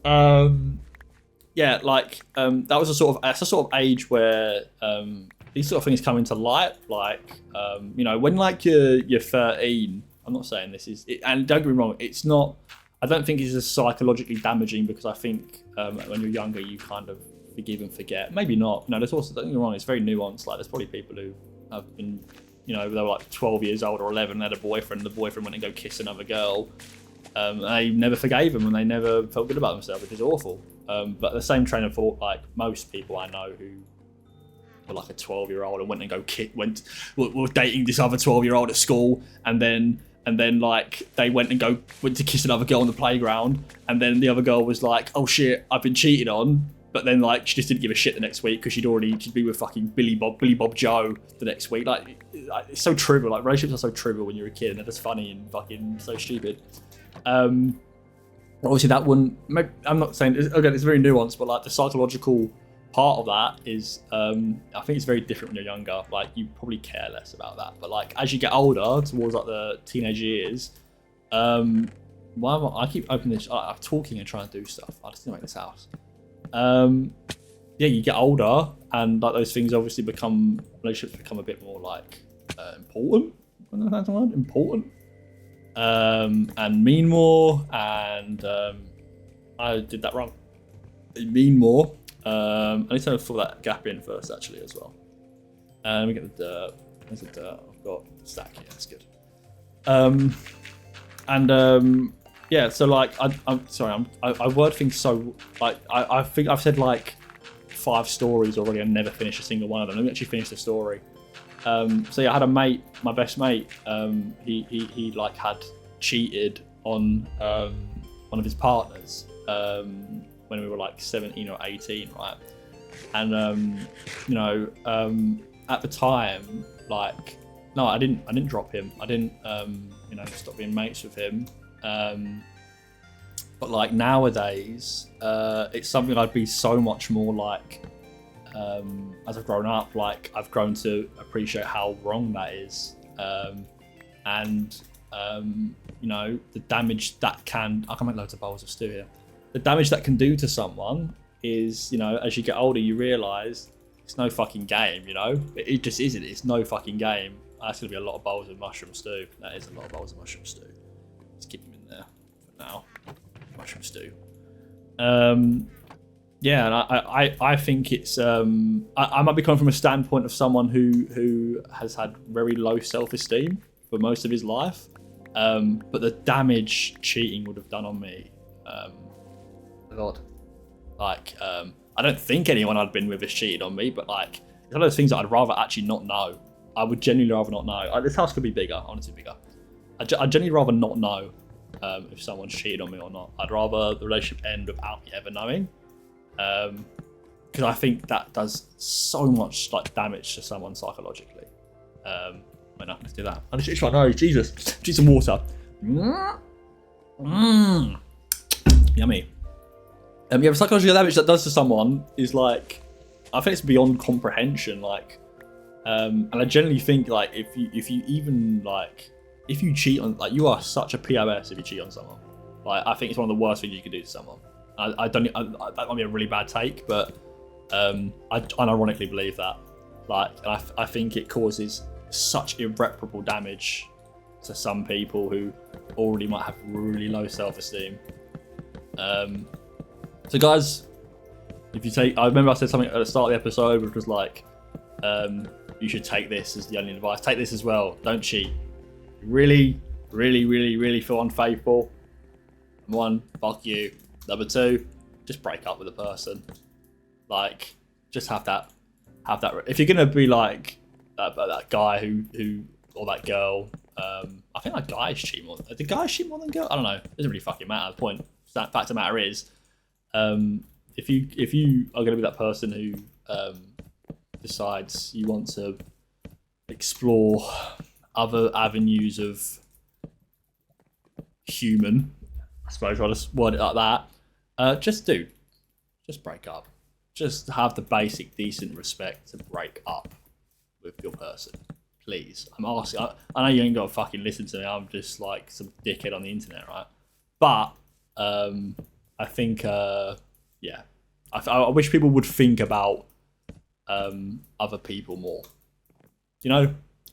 Yeah, like that was that's a sort of age where these sort of things come into light, like, you know, when like you're 13, I'm not saying this is, and don't get me wrong, it's not, I don't think it's as psychologically damaging because I think when you're younger, you kind of forgive and forget. Maybe not. No, there's also, don't get me wrong, it's very nuanced. Like there's probably people who have been, you know, they were like 12 years old or 11, they had a boyfriend, the boyfriend went and go kiss another girl. They never forgave them and they never felt good about themselves, which is awful. But the same train of thought, like most people I know who were like a 12-year-old and went and go were dating this other 12-year-old at school, and then like they went to kiss another girl on the playground, and then the other girl was like, oh shit, I've been cheated on, but then like she just didn't give a shit the next week because she'd be with fucking Billy Bob Joe the next week. Like it's so trivial. Like relationships are so trivial when you're a kid, and they're just funny and fucking so stupid. Obviously that wouldn't, I'm not saying, again, it's very nuanced, but like the psychological part of that is, I think it's very different when you're younger. Like you probably care less about that, but like as you get older towards like the teenage years, I keep opening this, I'm talking and trying to do stuff. I just need to make this house. Yeah, you get older and like those things obviously relationships become a bit more like important. I don't know if that's the word, important. And mean more, and I did that wrong. Mean more, I need to fill that gap in first, actually, as well. Let me get the dirt. Where's the dirt? I've got a stack here. That's good. Yeah. So like, I'm sorry. I word things so like I think I've said like 5 stories already. I never finished a single one of them. Let me actually finish the story. So yeah, I had a mate, my best mate. He like had cheated on one of his partners when we were like 17 or 18, right? And at the time, like, no, I didn't drop him. I didn't stop being mates with him. But like nowadays, it's something I'd be so much more like. As I've grown up, like I've grown to appreciate how wrong that is, and the damage that can. I can make loads of bowls of stew here. The damage that can do to someone is, as you get older, you realise it's no fucking game. It just isn't. It's no fucking game. That's gonna be a lot of bowls of mushroom stew. That is a lot of bowls of mushroom stew. Let's keep them in there for now. Mushroom stew. Yeah, and I think it's I might be coming from a standpoint of someone who has had very low self-esteem for most of his life, but the damage cheating would have done on me, God, like I don't think anyone I'd been with has cheated on me, but like it's one of those things that I'd rather actually not know. I would genuinely rather not know. This house could be bigger, honestly bigger. I'd genuinely rather not know if someone's cheated on me or not. I'd rather the relationship end without me ever knowing. Because I think that does so much like damage to someone psychologically. Let's do that. I just itch my nose. Jesus, drink some water. Yummy. The psychological damage that does to someone is like, I think it's beyond comprehension. Like, and I generally think like if you cheat on, like, you are such a POS if you cheat on someone. Like, I think it's one of the worst things you can do to someone. That might be a really bad take, but I unironically believe that. Like, I think it causes such irreparable damage to some people who already might have really low self-esteem. So guys, I remember I said something at the start of the episode, which was like, you should take this as the only advice. Take this as well. Don't cheat. Really, really, really, really feel unfaithful. Number 1, fuck you. Number 2, just break up with the person. Like, just have that. If you're gonna be like that guy who or that girl, I think that guys cheat more. The guys cheat more than girls. I don't know. It doesn't really fucking matter. The point, fact of the matter is, if you are gonna be that person who decides you want to explore other avenues of human, I suppose I'll just word it like that. Just break up. Just have the basic decent respect to break up with your person, please. I'm asking. I know you ain't got to fucking listen to me. I'm just like some dickhead on the internet, right? But I think yeah, I wish people would think about other people more.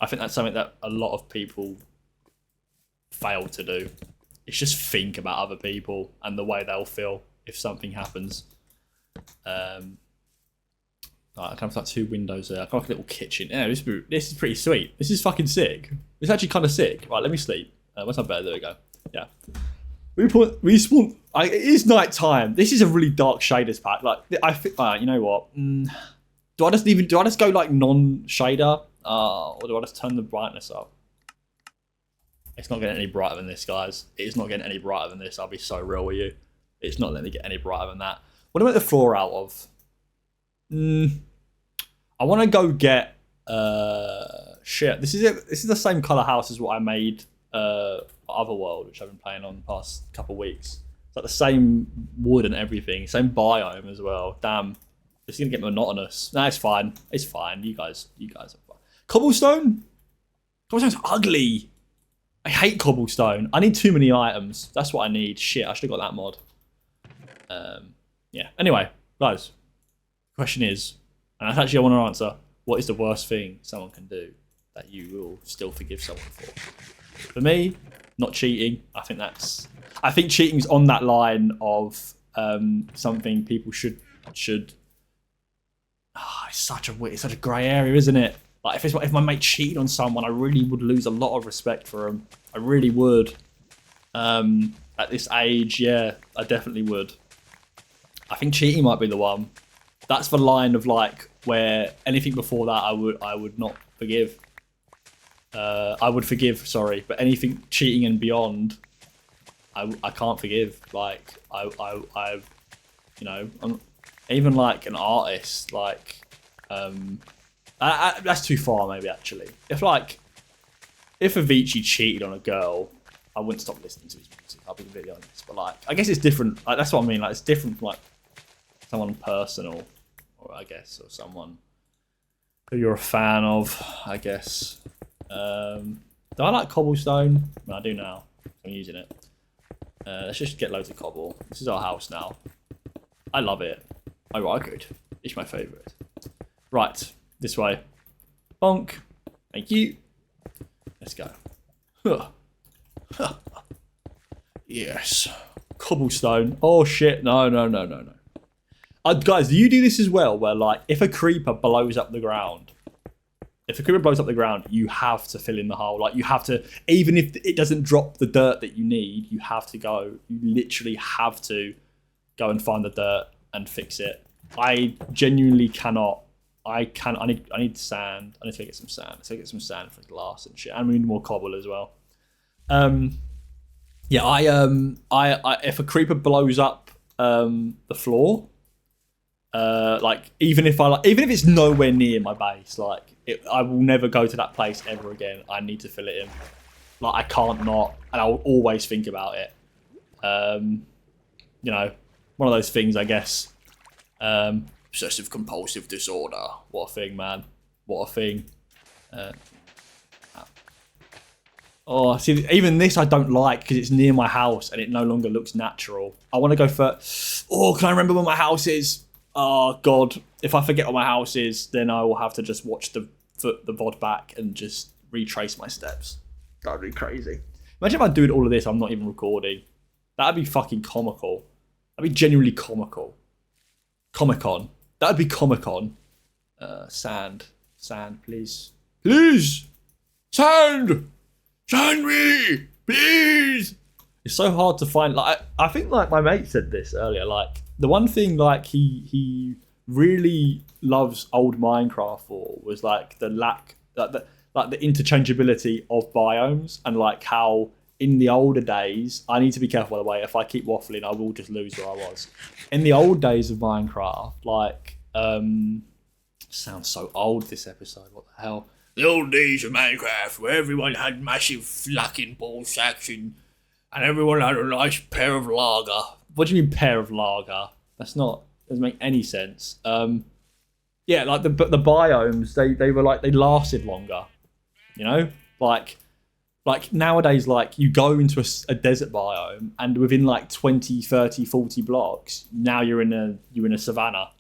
I think that's something that a lot of people fail to do. It's just think about other people and the way they'll feel if something happens. I can have like 2 windows there. I got like a little kitchen. Yeah, this is pretty sweet. This is fucking sick. It's actually kind of sick. Right, let me sleep. What's up better? There we go. Yeah. We spawn. It is night time. This is a really dark shaders pack. Like, I think. You know what? Do I just go like non-shader? Or do I just turn the brightness up? It's not getting any brighter than this, guys. It is not getting any brighter than this. I'll be so real with you. It's not letting me get any brighter than that. What do I make the floor out of? I want to go get shit. This is it. This is the same color house as what I made Otherworld, which I've been playing on the past couple of weeks. It's like the same wood and everything, same biome as well. Damn, it's gonna get monotonous. No, it's fine. It's fine. You guys are fine. Cobblestone? Cobblestone's ugly. I hate cobblestone. I need too many items. That's what I need. Shit, I should have got that mod. Yeah. Anyway, guys, the question is, and that's actually I want to answer, what is the worst thing someone can do that you will still forgive someone for? For me, not cheating. I think cheating's on that line of something people should it's such a grey area, isn't it? Like if my mate cheated on someone, I really would lose a lot of respect for him. I really would. At this age, yeah, I definitely would. I think cheating might be the one. That's the line of like where anything before that I would not forgive. I would forgive, sorry, but anything cheating and beyond, I can't forgive. Like I you know, even like an artist, like that's too far maybe actually. If Avicii cheated on a girl, I wouldn't stop listening to his music. I'll be completely honest. But like, I guess it's different. Like, that's what I mean. Like, it's different from like someone personal, or I guess, or someone who you're a fan of. I guess. Do I like cobblestone? No, I do now. I'm using it. Let's just get loads of cobble. This is our house now. I love it. I like it. It's my favourite. Right, this way. Bonk. Thank you. Let's go. Huh. Yes. Cobblestone. Oh shit. No. Guys, do you do this as well? Where like, if a creeper blows up the ground, you have to fill in the hole. Like you have to, even if it doesn't drop the dirt that you need, you have to go. You literally have to go and find the dirt and fix it. I genuinely cannot. I need sand. I need to get some sand. So get some sand for glass and shit. And we need more cobble as well. Yeah, I if a creeper blows up the floor, like even if it's nowhere near my base, like I will never go to that place ever again. I need to fill it in. Like I can't not, and I will always think about it. You know, one of those things, I guess. Obsessive compulsive disorder. What a thing, man. What a thing. Oh, see, even this I don't like because it's near my house and it no longer looks natural. I want to go for... Oh, can I remember where my house is? Oh, God. If I forget where my house is, then I will have to just watch the VOD back and just retrace my steps. That would be crazy. Imagine if I do all of this, I'm not even recording. That would be fucking comical. That would be genuinely comical. Comic-Con. That would be Comic-Con. Sand. Sand, please. Please! Sand! Sand me! Please! It's so hard to find. Like I think like my mate said this earlier. Like the one thing like he really loves old Minecraft for was like the lack, like the interchangeability of biomes, and like how in the older days, I need to be careful by the way, if I keep waffling I will just lose where I was. In the old days of Minecraft, like sounds so old this episode, what the hell? The old days of Minecraft where everyone had massive fucking ball sacks and everyone had a nice pair of lager. What do you mean pair of lager? Doesn't make any sense. Yeah, like the biomes, they were like, they lasted longer. You know? Like nowadays, like you go into a desert biome and within like 20, 30, 40 blocks, now you're in a savannah.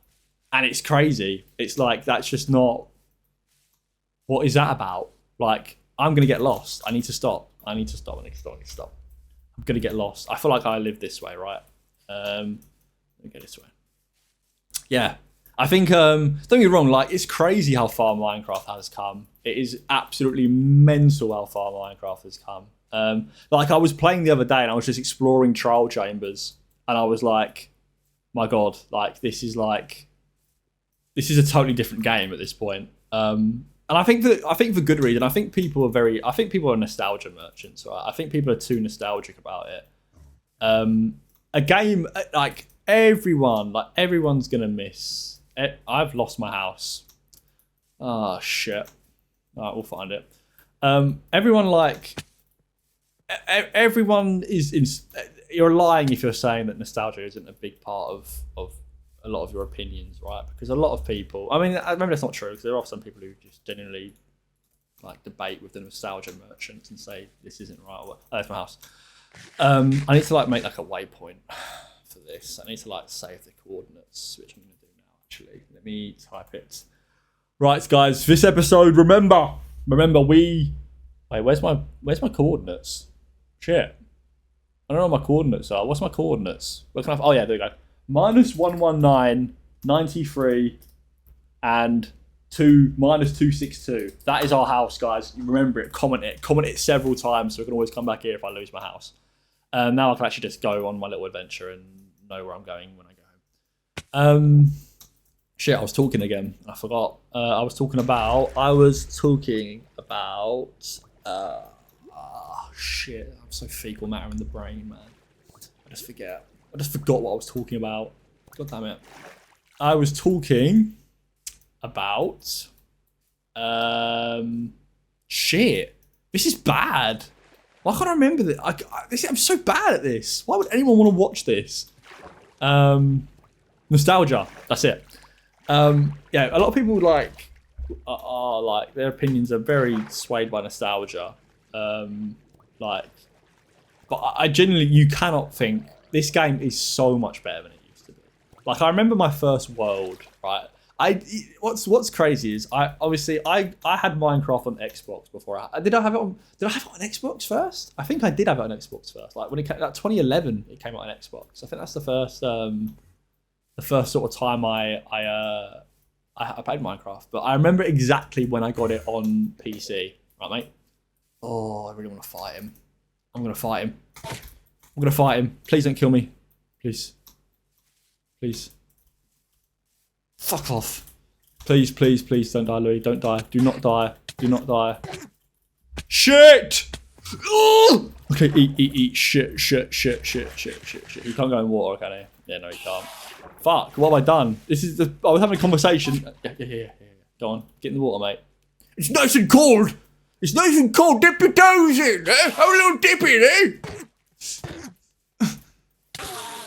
And it's crazy. It's like, that's just not, what is that about? Like, I'm going to get lost. I need to stop. I'm going to get lost. I feel like I live this way, right? Let me go this way. Yeah. I think, don't get me wrong, like, it's crazy how far Minecraft has come. It is absolutely mental how far Minecraft has come. Like, I was playing the other day and I was just exploring trial chambers. And I was like, my God, like, this is a totally different game at this point. And I think for good reason. I think people are nostalgia merchants, right? I think people are too nostalgic about it. A game like everyone's gonna miss. I've lost my house. Oh shit! All right, we'll find it. Everyone is in. You're lying if you're saying that nostalgia isn't a big part of a lot of your opinions, right? Because a lot of people, I mean, I remember that's not true because there are some people who just genuinely like debate with the nostalgia merchants and say this isn't right. Oh, that's my house. I need to like make like a waypoint for this. I need to like save the coordinates, which I'm going to do now. Actually, let me type it. Right, guys, this episode. Remember, wait. Where's my coordinates? Shit, I don't know what my coordinates are. What's my coordinates? Where can I? Oh yeah, there we go. -119, 93, and 2 minus 262. That is our house, guys. You remember it. Comment it several times, so I can always come back here if I lose my house. Now I can actually just go on my little adventure and know where I'm going when I go home. Shit, I was talking again. I forgot. I was talking about. Shit, I'm so fecal matter in the brain, man. I just forget. I just forgot what I was talking about. God damn it. I was talking about. Shit. This is bad. Why can't I remember this? I'm so bad at this. Why would anyone want to watch this? Nostalgia. That's it. Yeah, a lot of people are like their opinions are very swayed by nostalgia. But I genuinely, you cannot think this game is so much better than it used to be. Like I remember my first world, right? What's crazy is I had Minecraft on Xbox before. Did I have it on Xbox first? I think I did have it on Xbox first. Like when it came, like 2011, it came out on Xbox. I think that's the first sort of time I played Minecraft. But I remember exactly when I got it on PC. Right, mate? Oh, I really want to fight him. I'm gonna fight him. Please don't kill me. Please. Fuck off. Please don't die, Louis. Don't die. Do not die. Shit! Ooh! Okay, eat. Shit. You can't go in water, can you? Yeah, no, you can't. Fuck, what have I done? I was having a conversation. Yeah. Go on, get in the water, mate. It's nice and cold. Dip your toes in, eh? Have a little dip in, eh?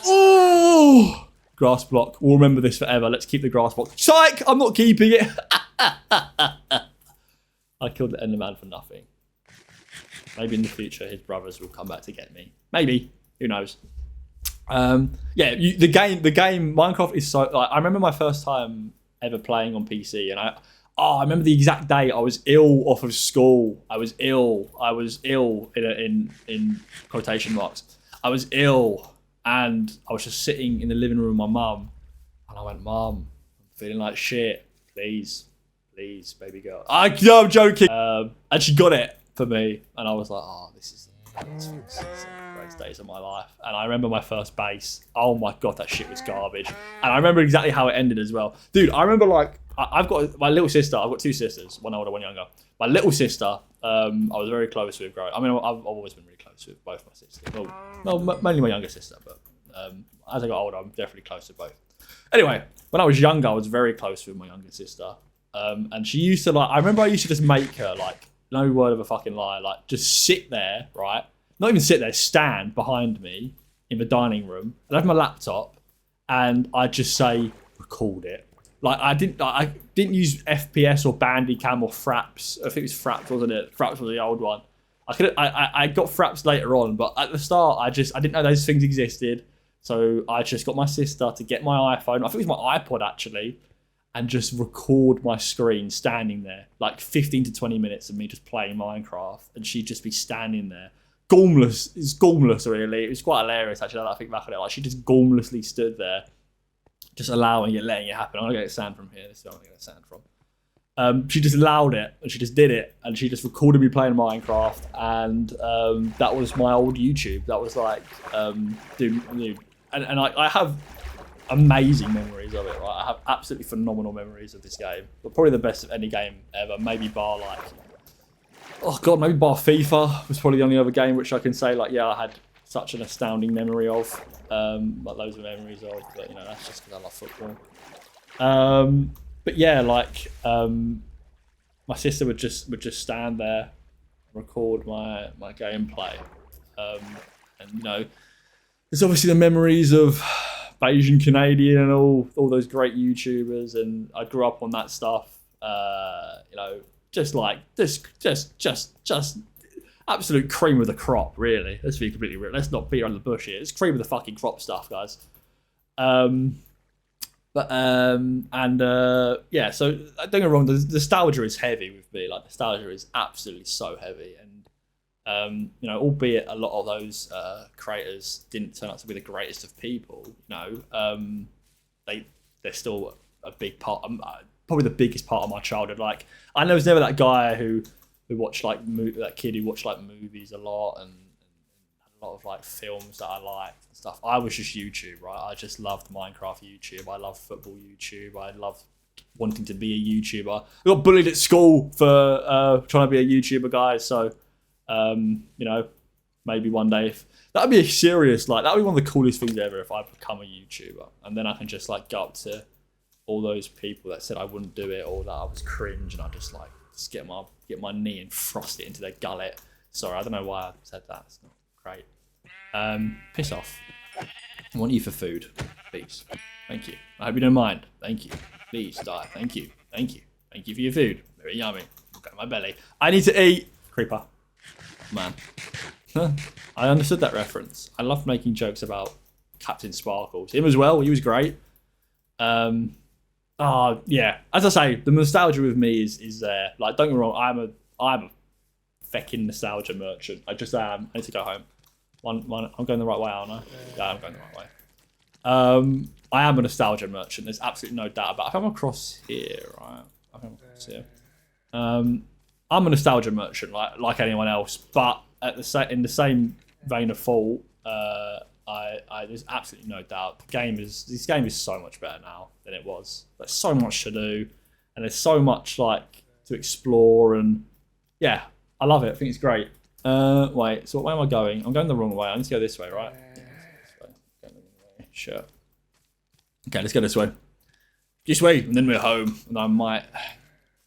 Ooh! Grass block. We'll remember this forever. Let's keep the grass block. Psych! I'm not keeping it. I killed the Enderman for nothing. Maybe in the future his brothers will come back to get me. Maybe. Who knows? Yeah, the game Minecraft is so like I remember my first time ever playing on PC and I remember the exact day I was ill off of school. I was ill in quotation marks. I was ill and I was just sitting in the living room with my mum and I went, Mum, I'm feeling like shit. Please, baby girl. I'm joking. And she got it for me and I was like, oh, this is the greatest days of my life. And I remember my first base. Oh my God, that shit was garbage. And I remember exactly how it ended as well. Dude, I remember like, I've got my little sister. I've got 2 sisters, one older, one younger. My little sister, I was very close with growing. I mean, I've always been really close with both my sisters. Well, mainly my younger sister, but as I got older, I'm definitely close to both. Anyway, when I was younger, I was very close with my younger sister. And she used to like, I remember I used to just make her like, no word of a fucking lie, like just sit there, right? Not even sit there, stand behind me in the dining room. I'd have my laptop and I'd just say, record it. Like I didn't use FPS or Bandicam or Fraps. I think it was Fraps, wasn't it? Fraps was the old one. I got Fraps later on, but at the start I didn't know those things existed. So I just got my sister to get my iPhone. I think it was my iPod actually, and just record my screen standing there, like 15 to 20 minutes of me just playing Minecraft, and she'd just be standing there, gormless. It's gormless really. It was quite hilarious actually. Now that I think back on it, like she just gormlessly stood there. Just allowing it, letting it happen. I'm gonna get sand from here. This is where I'm gonna get sand from. She just allowed it, and she just did it, and she just recorded me playing Minecraft, and that was my old YouTube. That was like, dude, and I have amazing memories of it. Right, I have absolutely phenomenal memories of this game, but probably the best of any game ever. Maybe bar like, oh god, maybe bar FIFA was probably the only other game which I can say like, yeah, I had such an astounding memory of, like loads of memories of, but you know, that's just because I love football. But yeah, like my sister would just stand there, record my gameplay, and you know, there's obviously the memories of Bayesian Canadian and all those great YouTubers, and I grew up on that stuff. You know, just absolute cream of the crop, really. Let's be completely real. Let's not beat around the bush here. It's cream of the fucking crop stuff, guys. Yeah, so don't get me wrong, the nostalgia is heavy with me. Like, nostalgia is absolutely so heavy. And, you know, albeit a lot of those creators didn't turn out to be the greatest of people, you know, they're still a big part. probably the biggest part of my childhood. Like, I was never that guy who watched like that kid who watched like movies a lot and had a lot of like films that I liked and stuff. I was just YouTube, right? I just loved Minecraft YouTube. I loved football YouTube. I loved wanting to be a YouTuber. I got bullied at school for trying to be a YouTuber, guys. So, maybe one day that'd be a serious, like, that'd be one of the coolest things ever if I become a YouTuber, and then I can just like go up to all those people that said I wouldn't do it or that I was cringe, and I just get my knee and thrust it into their gullet. Sorry, I don't know why I said that. It's not great. Piss off. I want you for food, please. Thank you. I hope you don't mind. Thank you. Please die. Thank you. Thank you. Thank you for your food. Very yummy. Look at my belly. I need to eat. Creeper. Man. I understood that reference. I loved making jokes about Captain Sparkles. Him as well. He was great. Yeah. As I say, the nostalgia with me is there. Like, don't get me wrong. I'm a fecking nostalgia merchant. I just am. I need to go home. I'm going the right way, aren't I? Yeah, I'm going the right way. I am a nostalgia merchant. There's absolutely no doubt about it. If I'm across here, right? I'm a nostalgia merchant, like anyone else. But in the same vein of fault, there's absolutely no doubt this game is so much better now than it was. There's so much to do, and there's so much like to explore, and yeah, I love it. I think it's great. Wait, so where am I going? I'm going the wrong way. I need to go this way, right? Sure. Okay, let's go this way. This way, and then we're home. And I might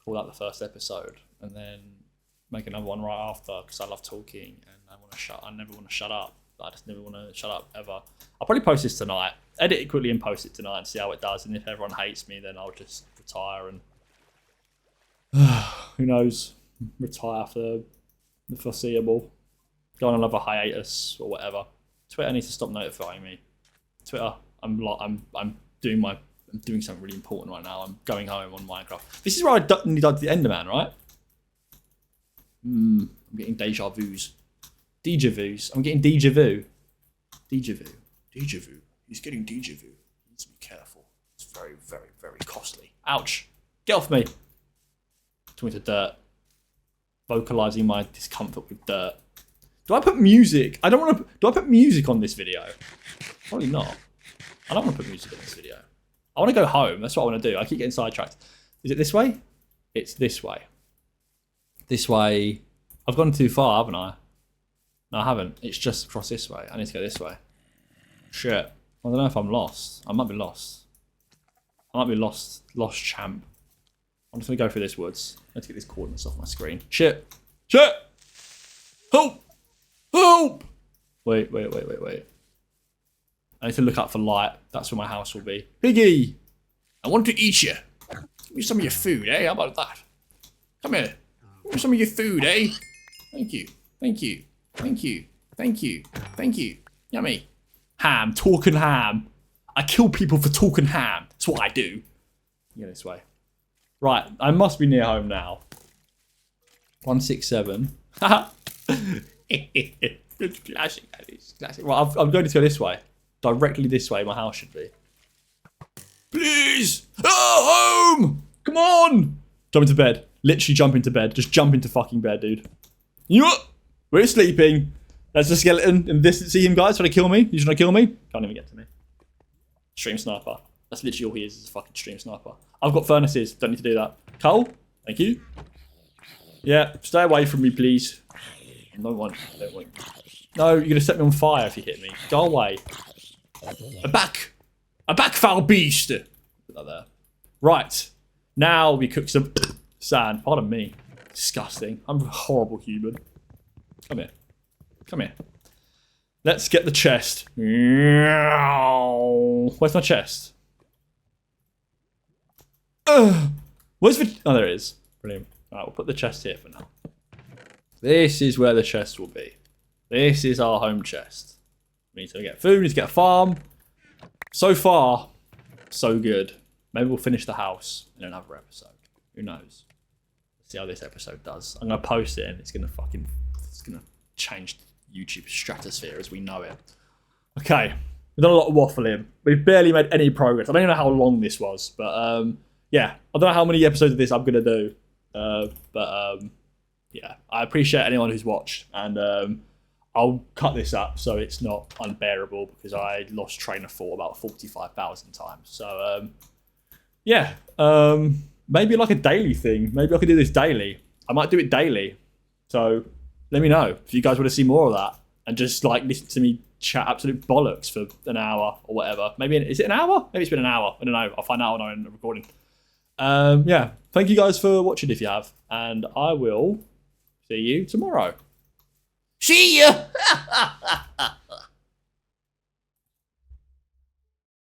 call that the first episode, and then make another one right after, because I love talking and I never want to shut up. I just never want to shut up ever. I'll probably post this tonight. Edit it quickly and post it tonight and see how it does. And if everyone hates me, then I'll just retire and who knows, retire for the foreseeable. Go on another hiatus or whatever. Twitter needs to stop notifying me. Twitter, I'm doing something really important right now. I'm going home on Minecraft. This is where I did the Enderman, right? I'm getting deja vus. Deja vus. I'm getting deja vu. Deja vu. Deja vu. He's getting deja vu. He needs to be careful. It's very, very, very costly. Ouch. Get off me. Talking to dirt. Vocalizing my discomfort with dirt. Do I put music? I don't want to. Do I put music on this video? Probably not. I don't want to put music on this video. I want to go home. That's what I want to do. I keep getting sidetracked. Is it this way? It's this way. This way. I've gone too far, haven't I? No, I haven't. It's just across this way. I need to go this way. Shit. I don't know if I'm lost. I might be lost. I might be lost. Lost champ. I'm just going to go through this woods. Let's get these coordinates off my screen. Shit. Shit. Help. Help. Wait. I need to look up for light. That's where my house will be. Piggy. I want to eat you. Give me some of your food, eh? How about that? Come here. Give me some of your food, eh? Thank you. Thank you. Thank you. Thank you. Thank you. Yummy. Ham. Talking ham. I kill people for talking ham. That's what I do. Go this way. Right. I must be near home now. 167. Haha. It's classic. It's classic. Right. I'm going to go this way. Directly this way. My house should be. Please. Oh, home. Come on. Jump into bed. Literally jump into bed. Just jump into fucking bed, dude. We're sleeping. There's a skeleton in this. See him, guys? Trying to kill me? He's trying to kill me? Can't even get to me. Stream sniper. That's literally all he is a fucking stream sniper. I've got furnaces. Don't need to do that. Coal? Thank you. Yeah, stay away from me, please. I don't want. No, you're going to set me on fire if you hit me. Go away. A back foul beast. Put that there. Right. Now we cook some sand. Pardon me. Disgusting. I'm a horrible human. Come here. Come here. Let's get the chest. Where's my chest? Where's the... Oh, there it is. Brilliant. Alright, we'll put the chest here for now. This is where the chest will be. This is our home chest. We need to get food, we need to get a farm. So far, so good. Maybe we'll finish the house in another episode. Who knows? Let's see how this episode does. I'm going to post it and it's going to change YouTube stratosphere as we know it. Okay. We've done a lot of waffling. We've barely made any progress. I don't even know how long this was, but yeah, I don't know how many episodes of this I'm gonna do, but yeah, I appreciate anyone who's watched, and I'll cut this up so it's not unbearable because I lost train of thought about 45,000 times. So yeah, maybe like a daily thing. Maybe I could do this daily. I might do it daily. So let me know if you guys want to see more of that and just like listen to me chat absolute bollocks for an hour or whatever. Maybe is it an hour? Maybe it's been an hour. I don't know. I'll find out when I'm recording. Yeah, thank you guys for watching if you have, and I will see you tomorrow. See ya!